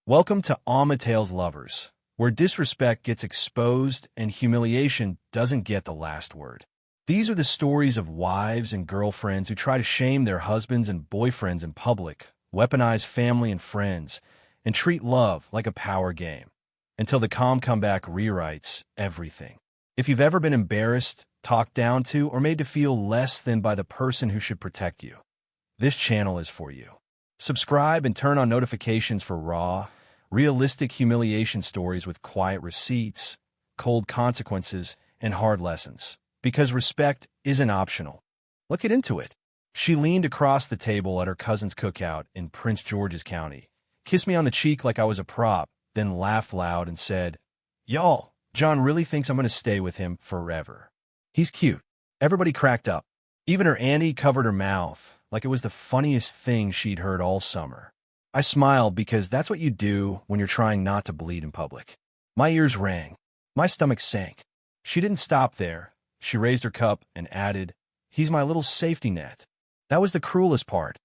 Welcome to Alma Tales Lovers, where disrespect gets exposed and humiliation doesn't get the last word. These are the stories of wives and girlfriends who try to shame their husbands and boyfriends in public, weaponize family and friends, and treat love like a power game, until the calm comeback rewrites everything. If you've ever been embarrassed, talked down to, or made to feel less than by the person who should protect you, this channel is for you. Subscribe and turn on notifications for raw, realistic humiliation stories with quiet receipts, cold consequences, and hard lessons. Because respect isn't optional. Let's get into it. She leaned across the table at her cousin's cookout in Prince George's County, kissed me on the cheek like I was a prop, then laughed loud and said, "Y'all, John really thinks I'm going to stay with him forever. He's cute." Everybody cracked up. Even her auntie covered her mouth, like it was the funniest thing she'd heard all summer. I smiled because that's what you do when you're trying not to bleed in public. My ears rang. My stomach sank. She didn't stop there. She raised her cup and added, "He's my little safety net." That was the cruelest part.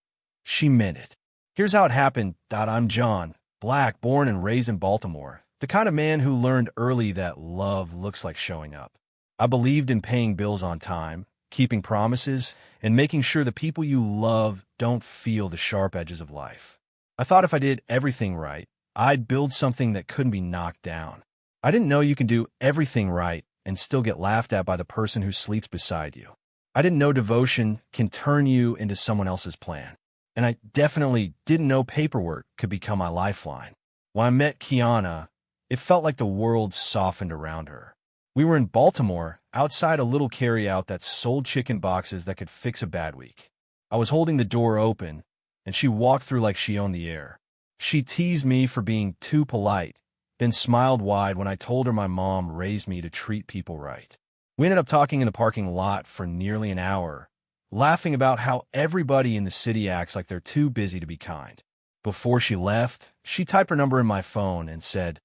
She meant it. Here's how it happened. I'm John, black, born and raised in Baltimore, the kind of man who learned early that love looks like showing up. I believed in paying bills on time, keeping promises, and making sure the people you love don't feel the sharp edges of life. I thought if I did everything right, I'd build something that couldn't be knocked down. I didn't know you can do everything right and still get laughed at by the person who sleeps beside you. I didn't know devotion can turn you into someone else's plan. And I definitely didn't know paperwork could become my lifeline. When I met Kiana, it felt like the world softened around her. We were in Baltimore, outside a little carryout that sold chicken boxes that could fix a bad week. I was holding the door open, and she walked through like she owned the air. She teased me for being too polite, then smiled wide when I told her my mom raised me to treat people right. We ended up talking in the parking lot for nearly an hour, laughing about how everybody in the city acts like they're too busy to be kind. Before she left, she typed her number in my phone and said,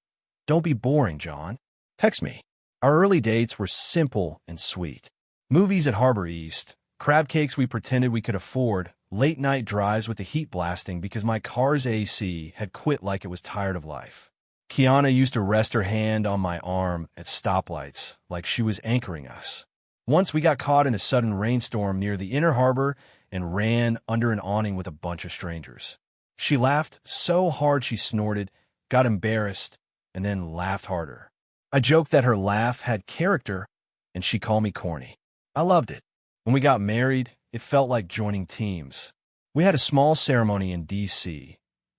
"Don't be boring, John. Text me." Our early dates were simple and sweet. Movies at Harbor East, crab cakes we pretended we could afford, late-night drives with the heat blasting because my car's AC had quit like it was tired of life. Kiana used to rest her hand on my arm at stoplights like she was anchoring us. Once we got caught in a sudden rainstorm near the inner harbor and ran under an awning with a bunch of strangers. She laughed so hard she snorted, got embarrassed, and then laughed harder. I joked that her laugh had character, and she called me corny. I loved it. When we got married, it felt like joining teams. We had a small ceremony in D.C.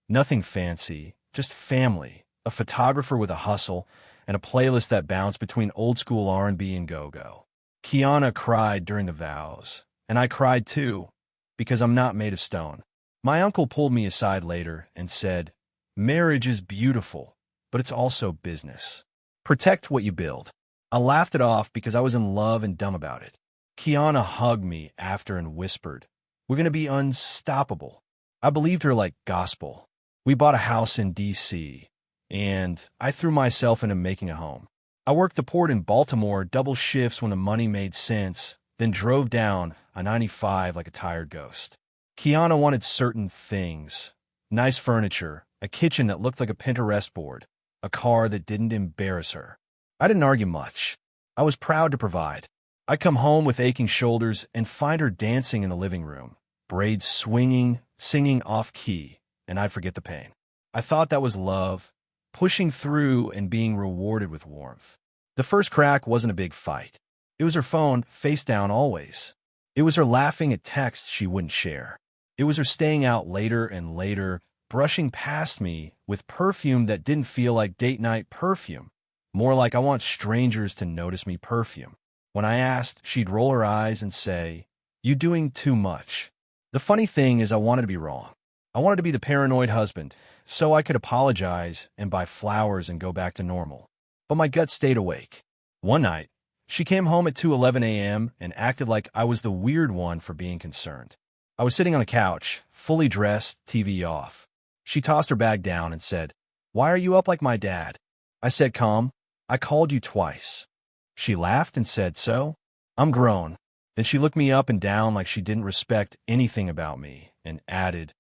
Nothing fancy, just family, a photographer with a hustle, and a playlist that bounced between old-school R&B and go-go. Kiana cried during the vows, and I cried too, because I'm not made of stone. My uncle pulled me aside later and said, "Marriage is beautiful, but it's also business. Protect what you build." I laughed it off because I was in love and dumb about it. Kiana hugged me after and whispered, "We're going to be unstoppable." I believed her like gospel. We bought a house in D.C., and I threw myself into making a home. I worked the port in Baltimore double shifts when the money made sense, then drove down I-95 like a tired ghost. Kiana wanted certain things: nice furniture, a kitchen that looked like a Pinterest board, a car that didn't embarrass her. I didn't argue much. I was proud to provide. I'd come home with aching shoulders and find her dancing in the living room, braids swinging, singing off-key, and I'd forget the pain. I thought that was love, pushing through and being rewarded with warmth. The first crack wasn't a big fight. It was her phone, face down always. It was her laughing at texts she wouldn't share. It was her staying out later and later, brushing past me with perfume that didn't feel like date night perfume, more like I want strangers to notice me perfume. When I asked, she'd roll her eyes and say, "You doing too much." The funny thing is I wanted to be wrong. I wanted to be the paranoid husband, so I could apologize and buy flowers and go back to normal. But my gut stayed awake. One night, she came home at 2:11 a.m. and acted like I was the weird one for being concerned. I was sitting on the couch, fully dressed, TV off. She tossed her bag down and said, "Why are you up like my dad?" I said calm, "I called you twice." She laughed and said, "So? I'm grown." Then she looked me up and down like she didn't respect anything about me and added,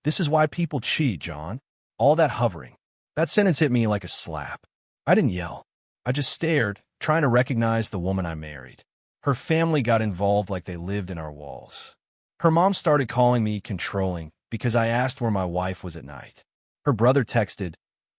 "This is why people cheat, John. All that hovering. That sentence hit me like a slap. I didn't yell. I just stared, trying to recognize the woman I married. Her family got involved like they lived in our walls. Her mom started calling me controlling because I asked where my wife was at night. Her brother texted,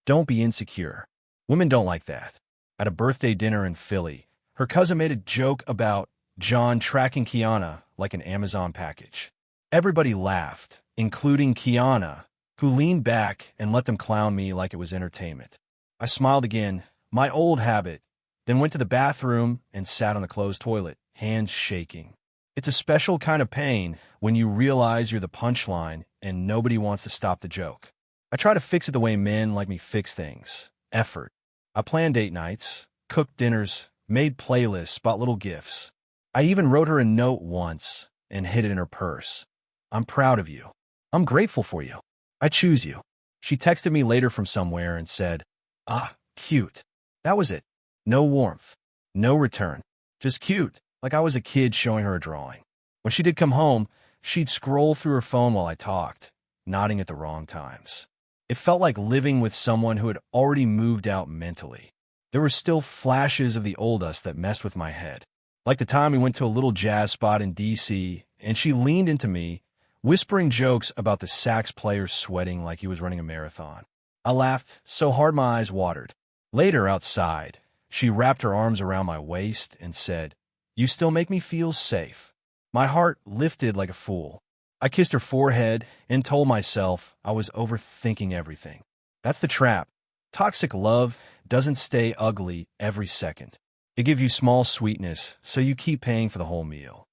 "Don't be insecure. Women don't like that." At a birthday dinner in Philly, her cousin made a joke about John tracking Kiana like an Amazon package. Everybody laughed, including Kiana, who leaned back and let them clown me like it was entertainment. I smiled again, my old habit, then went to the bathroom and sat on the closed toilet, hands shaking. It's a special kind of pain when you realize you're the punchline and nobody wants to stop the joke. I try to fix it the way men like me fix things. Effort. I planned date nights, cooked dinners, made playlists, bought little gifts. I even wrote her a note once and hid it in her purse. "I'm proud of you. I'm grateful for you. I choose you." She texted me later from somewhere and said, "Ah, cute." That was it. No warmth. No return. Just cute, like I was a kid showing her a drawing. When she did come home, she'd scroll through her phone while I talked, nodding at the wrong times. It felt like living with someone who had already moved out mentally. There were still flashes of the old us that messed with my head. Like the time we went to a little jazz spot in D.C., and she leaned into me, whispering jokes about the sax player sweating like he was running a marathon. I laughed so hard my eyes watered. Later, outside, she wrapped her arms around my waist and said, "You still make me feel safe." My heart lifted like a fool. I kissed her forehead and told myself I was overthinking everything. That's the trap. Toxic love doesn't stay ugly every second. It gives you small sweetness, so you keep paying for the whole meal.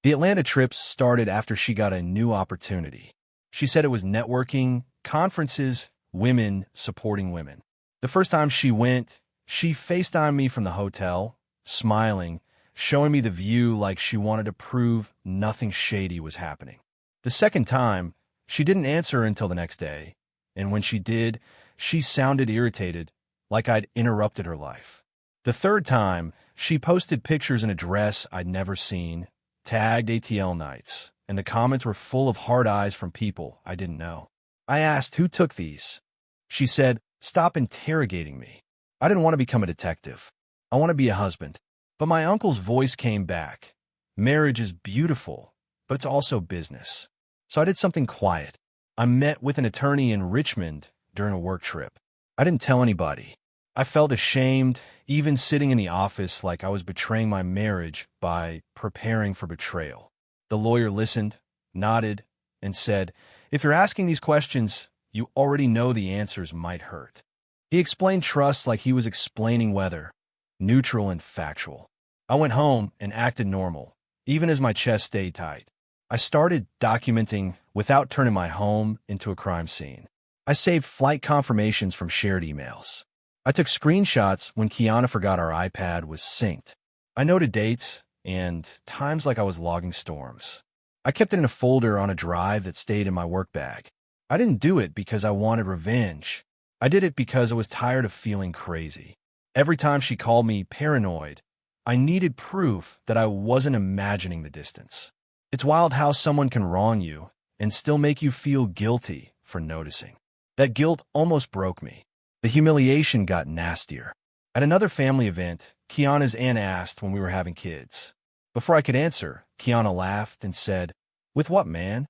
The Atlanta trips started after she got a new opportunity. She said it was networking, conferences, women supporting women. The first time she went, she FaceTimed me from the hotel, smiling, showing me the view like she wanted to prove nothing shady was happening. The second time, she didn't answer until the next day, and when she did, she sounded irritated, like I'd interrupted her life. The third time, she posted pictures in a dress I'd never seen, tagged ATL nights, and the comments were full of hard eyes from people I didn't know. I asked who took these. She said, "Stop interrogating me. I didn't want to become a detective. I want to be a husband." But my uncle's voice came back. Marriage is beautiful, but it's also business. So I did something quiet. I met with an attorney in Richmond during a work trip. I didn't tell anybody. I felt ashamed, even sitting in the office like I was betraying my marriage by preparing for betrayal. The lawyer listened, nodded, and said, "If you're asking these questions, you already know the answers might hurt." He explained trust like he was explaining weather, neutral and factual. I went home and acted normal, even as my chest stayed tight. I started documenting without turning my home into a crime scene. I saved flight confirmations from shared emails. I took screenshots when Kiana forgot our iPad was synced. I noted dates and times like I was logging storms. I kept it in a folder on a drive that stayed in my work bag. I didn't do it because I wanted revenge. I did it because I was tired of feeling crazy. Every time she called me paranoid, I needed proof that I wasn't imagining the distance. It's wild how someone can wrong you and still make you feel guilty for noticing. That guilt almost broke me. The humiliation got nastier. At another family event, Kiana's aunt asked when we were having kids. Before I could answer, Kiana laughed and said, "With what, man?"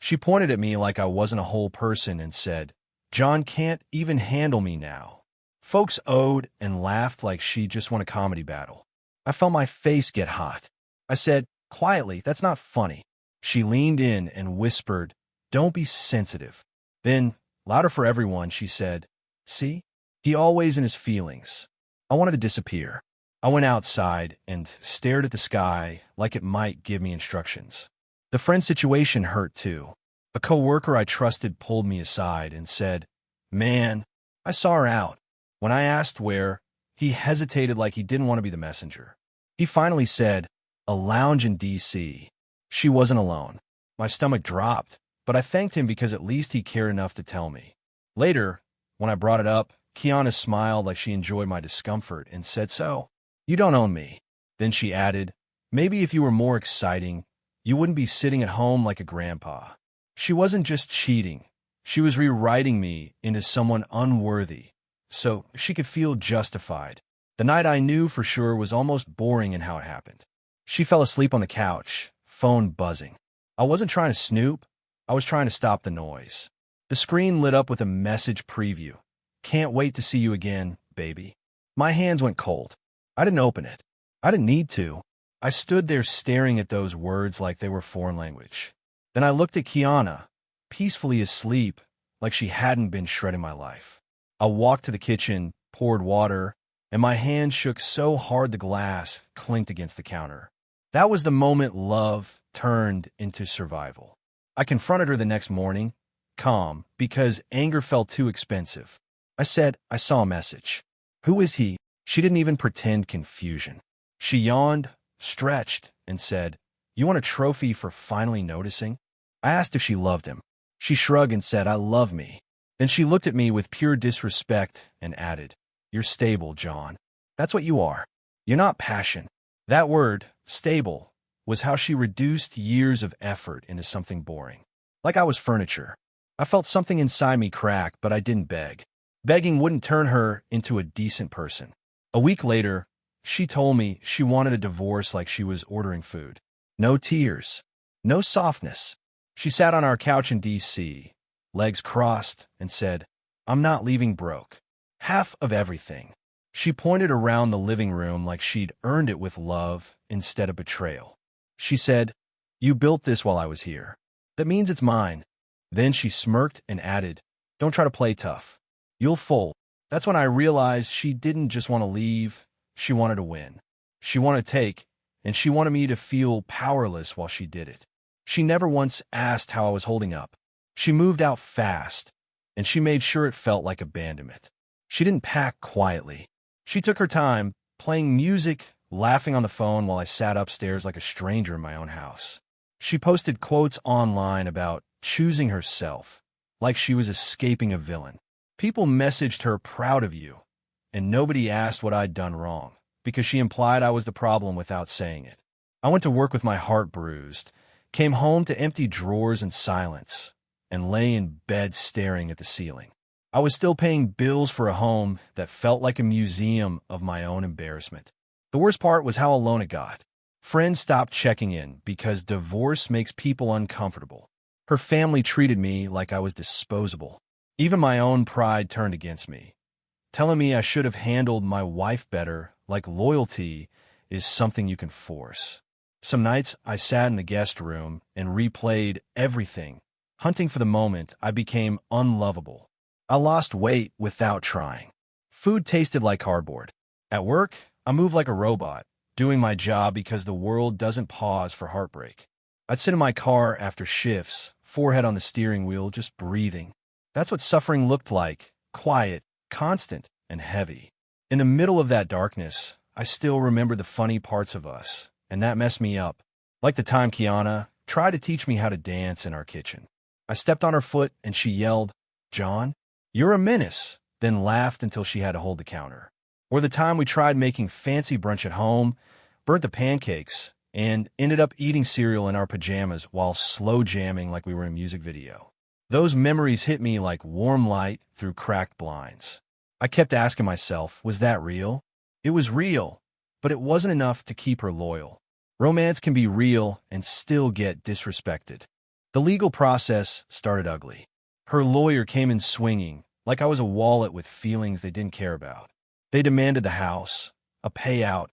She pointed at me like I wasn't a whole person and said, "John can't even handle me now." Folks owed and laughed like she just won a comedy battle. I felt my face get hot. I said, quietly, "That's not funny." She leaned in and whispered, "Don't be sensitive." Then, louder for everyone, she said, "See? He always in his feelings." I wanted to disappear. I went outside and stared at the sky like it might give me instructions. The friend situation hurt too. A coworker I trusted pulled me aside and said, "Man, I saw her out." When I asked where, he hesitated like he didn't want to be the messenger. He finally said, "A lounge in D.C." She wasn't alone. My stomach dropped, but I thanked him because at least he cared enough to tell me. Later, when I brought it up, Kiana smiled like she enjoyed my discomfort and said, "So, you don't own me." Then she added, "Maybe if you were more exciting, you wouldn't be sitting at home like a grandpa." She wasn't just cheating. She was rewriting me into someone unworthy so she could feel justified. The night I knew for sure was almost boring in how it happened. She fell asleep on the couch, phone buzzing. I wasn't trying to snoop, I was trying to stop the noise. The screen lit up with a message preview. Can't wait to see you again, baby. My hands went cold. I didn't open it. I didn't need to. I stood there staring at those words like they were foreign language. Then I looked at Kiana, peacefully asleep, like she hadn't been shredding my life. I walked to the kitchen, poured water, and my hand shook so hard the glass clinked against the counter. That was the moment love turned into survival. I confronted her the next morning, calm, because anger felt too expensive. I said, I saw a message. Who is he? She didn't even pretend confusion. She yawned, stretched, and said, You want a trophy for finally noticing? I asked if she loved him. She shrugged and said, I love me. Then she looked at me with pure disrespect and added, You're stable, John. That's what you are. You're not passion. That word, stable, was how she reduced years of effort into something boring. Like I was furniture. I felt something inside me crack, but I didn't beg. Begging wouldn't turn her into a decent person. A week later, she told me she wanted a divorce like she was ordering food. No tears. No softness. She sat on our couch in D.C., legs crossed, and said, I'm not leaving broke. Half of everything. She pointed around the living room like she'd earned it with love instead of betrayal. She said, You built this while I was here. That means it's mine. Then she smirked and added, Don't try to play tough. You'll fold. That's when I realized she didn't just want to leave, she wanted to win. She wanted to take, and she wanted me to feel powerless while she did it. She never once asked how I was holding up. She moved out fast, and she made sure it felt like abandonment. She didn't pack quietly. She took her time, playing music, laughing on the phone while I sat upstairs like a stranger in my own house. She posted quotes online about choosing herself, like she was escaping a villain. People messaged her proud of you, and nobody asked what I'd done wrong, because she implied I was the problem without saying it. I went to work with my heart bruised, came home to empty drawers and silence, and lay in bed staring at the ceiling. I was still paying bills for a home that felt like a museum of my own embarrassment. The worst part was how alone it got. Friends stopped checking in because divorce makes people uncomfortable. Her family treated me like I was disposable. Even my own pride turned against me, telling me I should have handled my wife better, like loyalty is something you can force. Some nights I sat in the guest room and replayed everything, hunting for the moment I became unlovable. I lost weight without trying. Food tasted like cardboard. At work, I moved like a robot, doing my job because the world doesn't pause for heartbreak. I'd sit in my car after shifts, forehead on the steering wheel, just breathing. That's what suffering looked like, quiet, constant, and heavy. In the middle of that darkness, I still remember the funny parts of us, and that messed me up. Like the time Kiana tried to teach me how to dance in our kitchen. I stepped on her foot and she yelled, John, you're a menace, then laughed until she had to hold the counter. Or the time we tried making fancy brunch at home, burnt the pancakes, and ended up eating cereal in our pajamas while slow jamming like we were in a music video. Those memories hit me like warm light through cracked blinds. I kept asking myself, was that real? It was real, but it wasn't enough to keep her loyal. Romance can be real and still get disrespected. The legal process started ugly. Her lawyer came in swinging, like I was a wallet with feelings they didn't care about. They demanded the house, a payout,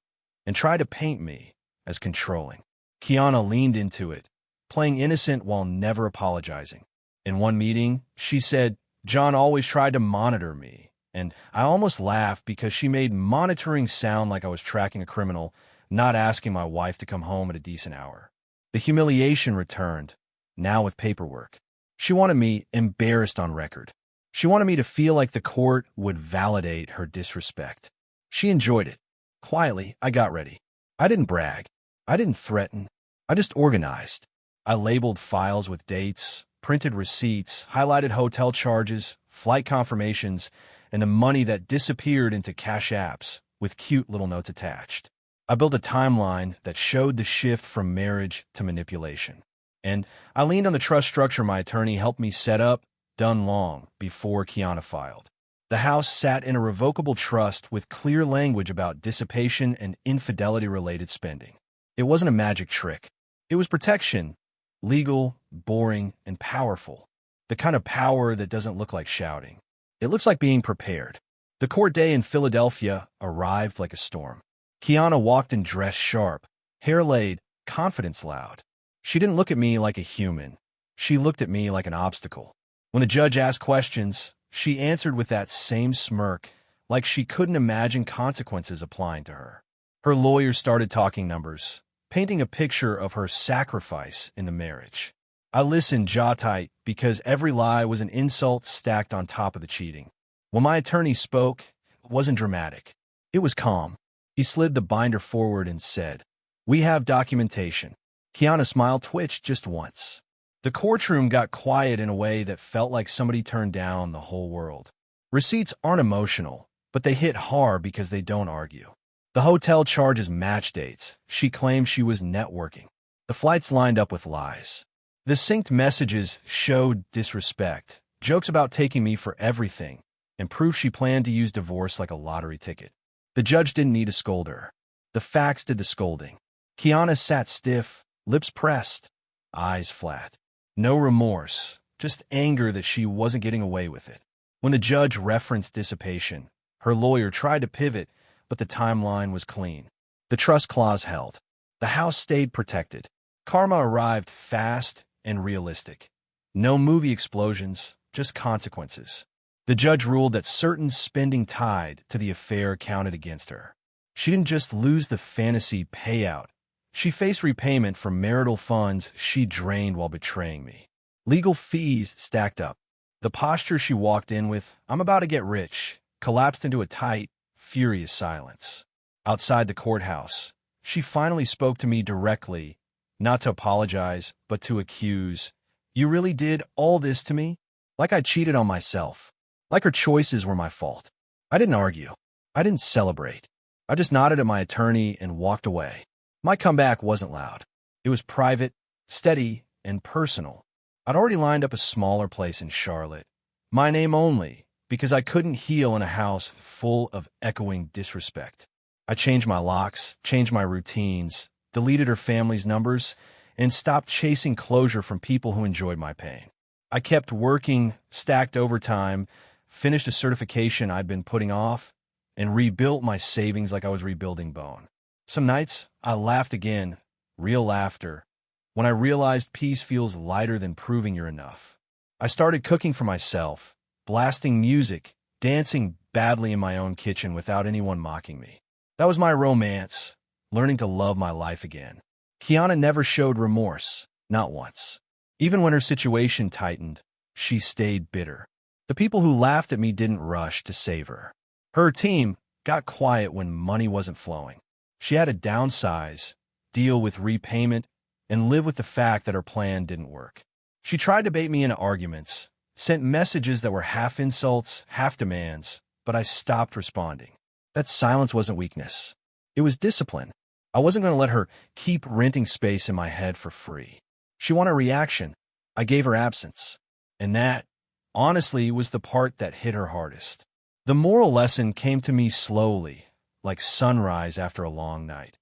and tried to paint me as controlling. Kiana leaned into it, playing innocent while never apologizing. In one meeting, she said, John always tried to monitor me, and I almost laughed because she made monitoring sound like I was tracking a criminal, not asking my wife to come home at a decent hour. The humiliation returned, now with paperwork. She wanted me embarrassed on record. She wanted me to feel like the court would validate her disrespect. She enjoyed it. Quietly, I got ready. I didn't brag. I didn't threaten. I just organized. I labeled files with dates, printed receipts, highlighted hotel charges, flight confirmations, and the money that disappeared into cash apps with cute little notes attached. I built a timeline that showed the shift from marriage to manipulation. And I leaned on the trust structure my attorney helped me set up, done long before Kiana filed. The house sat in a revocable trust with clear language about dissipation and infidelity-related spending. It wasn't a magic trick. It was protection, legal, boring, and powerful. The kind of power that doesn't look like shouting. It looks like being prepared. The court day in Philadelphia arrived like a storm. Kiana walked in dress sharp, hair laid, confidence loud. She didn't look at me like a human. She looked at me like an obstacle. When the judge asked questions, she answered with that same smirk, like she couldn't imagine consequences applying to her. Her lawyer started talking numbers, painting a picture of her sacrifice in the marriage. I listened jaw tight because every lie was an insult stacked on top of the cheating. When my attorney spoke, it wasn't dramatic. It was calm. He slid the binder forward and said, "We have documentation." Kiana's smile twitched just once. The courtroom got quiet in a way that felt like somebody turned down the whole world. Receipts aren't emotional, but they hit hard because they don't argue. The hotel charges match dates. She claimed she was networking. The flights lined up with lies. The synced messages showed disrespect, jokes about taking me for everything, and proof she planned to use divorce like a lottery ticket. The judge didn't need to scold her. The facts did the scolding. Kiana sat stiff, lips pressed, eyes flat. No remorse, just anger that she wasn't getting away with it. When the judge referenced dissipation, her lawyer tried to pivot, but the timeline was clean. The trust clause held. The house stayed protected. Karma arrived fast and realistic. No movie explosions, just consequences. The judge ruled that certain spending tied to the affair counted against her. She didn't just lose the fantasy payout. She faced repayment from marital funds she drained while betraying me. Legal fees stacked up. The posture she walked in with, "I'm about to get rich," collapsed into a tight, furious silence. Outside the courthouse, she finally spoke to me directly, not to apologize, but to accuse. "You really did all this to me?" Like I cheated on myself. Like her choices were my fault. I didn't argue. I didn't celebrate. I just nodded at my attorney and walked away. My comeback wasn't loud. It was private, steady, and personal. I'd already lined up a smaller place in Charlotte. My name only, because I couldn't heal in a house full of echoing disrespect. I changed my locks, changed my routines, deleted her family's numbers, and stopped chasing closure from people who enjoyed my pain. I kept working, stacked overtime, finished a certification I'd been putting off, and rebuilt my savings like I was rebuilding bone. Some nights, I laughed again, real laughter, when I realized peace feels lighter than proving you're enough. I started cooking for myself, blasting music, dancing badly in my own kitchen without anyone mocking me. That was my romance, learning to love my life again. Kiana never showed remorse, not once. Even when her situation tightened, she stayed bitter. The people who laughed at me didn't rush to save her. Her team got quiet when money wasn't flowing. She had to downsize, deal with repayment, and live with the fact that her plan didn't work. She tried to bait me into arguments, sent messages that were half insults, half demands, but I stopped responding. That silence wasn't weakness. It was discipline. I wasn't going to let her keep renting space in my head for free. She wanted a reaction. I gave her absence. And that, honestly, was the part that hit her hardest. The moral lesson came to me slowly, like sunrise after a long night.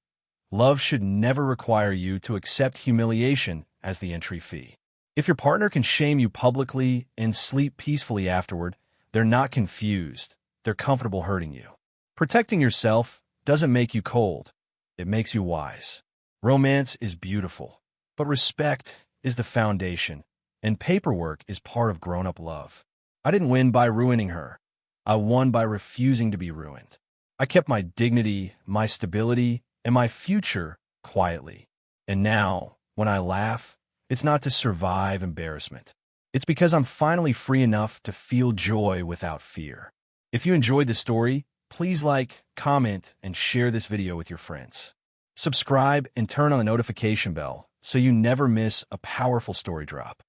Love should never require you to accept humiliation as the entry fee. If your partner can shame you publicly and sleep peacefully afterward, they're not confused. They're comfortable hurting you. Protecting yourself doesn't make you cold. It makes you wise. Romance is beautiful, but respect is the foundation, and paperwork is part of grown-up love. I didn't win by ruining her. I won by refusing to be ruined. I kept my dignity, my stability, and my future quietly. And now, when I laugh, it's not to survive embarrassment. It's because I'm finally free enough to feel joy without fear. If you enjoyed the story, please like, comment, and share this video with your friends. Subscribe and turn on the notification bell so you never miss a powerful story drop.